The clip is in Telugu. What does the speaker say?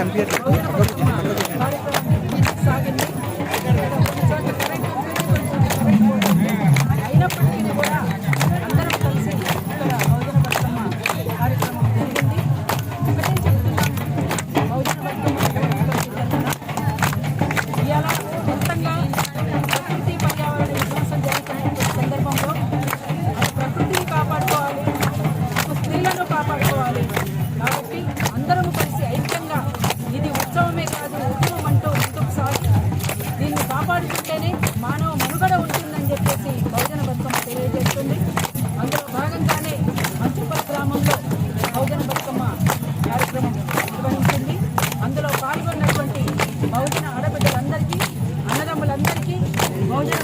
బహుజన బతుకమ్మ కార్యక్రమం సాగింది. అయినప్పటికీ కూడా అందరం కలిసి ఇక్కడ బహుజన బతుకమ్మ కార్యక్రమం జరిగింది. ఒకటే చెప్తున్నాం, బహుజన బతుకమ్మ ఇవాళ మొత్తంగా ప్రకృతి పర్యావరణ విధ్వంసం జరుగుతున్న సందర్భంలో ప్రకృతిని కాపాడుకోవాలి, స్త్రీలను కాపాడుకోవాలి. కాబట్టి అందరం కలిసి ఐక్యంగా ఇది ఉత్సవమే కాదు, ఉద్యమం అంటూ ముందుకు సాగి దీన్ని కాపాడుకుంటేనే మానవ మనుగడ ఉంటుందని చెప్పేసి బహుజన బతుకమ్మ తెలియజేస్తుంది. అందులో భాగంగానే మంచుపల్లి గ్రామంలో బహుజన బతుకమ్మ కార్యక్రమం నిర్వహించింది. అందులో పాల్గొన్నటువంటి బహుజన ఆడబిడ్డలందరికీ, అన్నదమ్ములందరికీ బహుజన